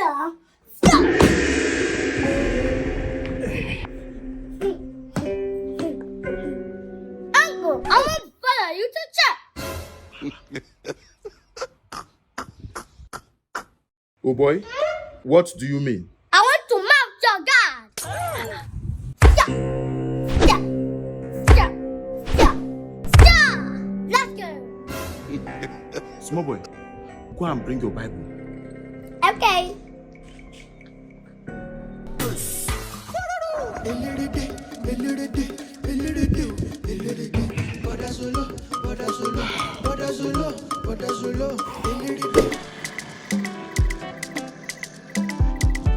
Stop! Stop! Uncle, I want to follow you to church. Oh boy, what do you mean? I want to mount your God. Stop! Stop! Stop! Stop! Stop! Let's go. Small boy, go and bring your Bible. Okay.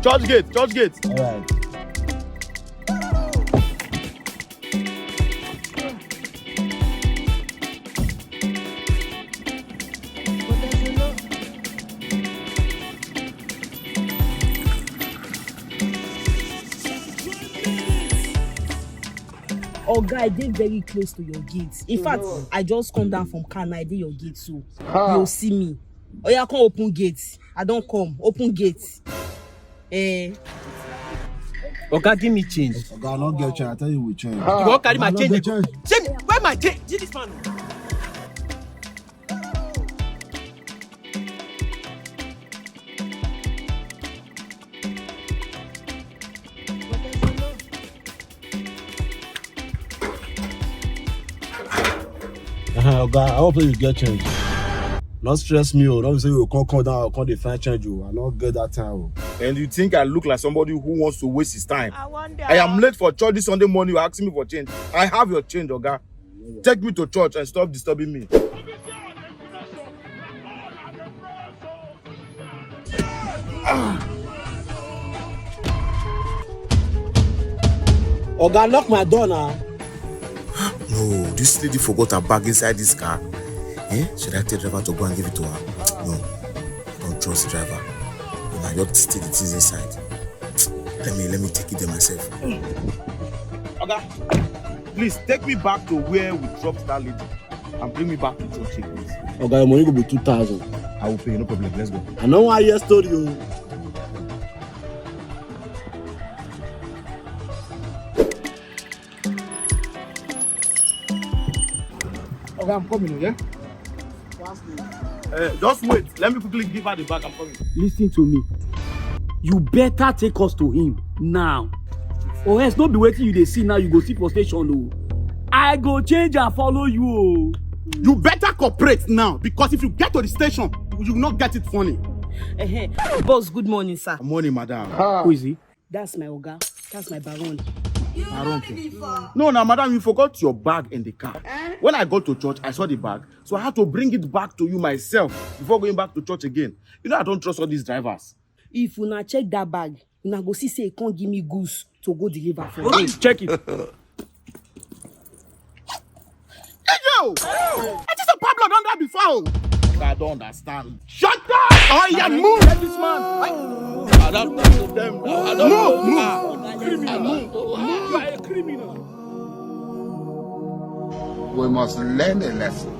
Church gate, church gate. All right. Oh, guy, they very close to your gate. In fact, I just come down from car, I did your gate, so you'll see me. Oh, yeah, come open gate. I don't come. Open gate. Okay, give me change. Okay, I'll not get change. I tell you we change. You won't carry my change. Change. Where my change? See this man. Okay, I hope you get change. Not stress me, oh. Don't say you can't come down or can't define change you. I not get that time. Oh. And you think I look like somebody who wants to waste his time? I am late for church this Sunday morning. You're asking me for change. I have your change, Oga. Take me to church and stop disturbing me. Oga, lock my door now. No, this lady forgot her bag inside this car. Should I tell the driver to go and give it to her? No, I don't trust the driver. And I just steal the things inside. Let me take it there myself. Oga, please take me back to where we dropped that lady and bring me back to church, please. Okay, your money will be 2,000. I will pay, no problem. Let's go. I know why you told you. Okay, I'm coming, yeah? Just wait. Let me quickly give her the bag. I'm coming. Listen to me. You better take us to him now. Or else not be waiting you they see now, you go see for station. Oh. I go change and follow you. Oh. You better cooperate now, because if you get to the station, you will not get it funny. Boss, good morning, sir. Good morning, madam. Who is he? That's my Oga. That's my baron. No, madam, you forgot your bag in the car. When I got to church, I saw the bag. So I had to bring it back to you myself before going back to church again. You know, I don't trust all these drivers. If you not check that bag, you not go see say you can't give me goose to go deliver for Hey, check it. Hey, yo! I just a Pablo done that before. I don't understand. Shut up! Oh, yeah, move! Let this man. I don't know them. I don't know. You are a criminal. We must learn a lesson.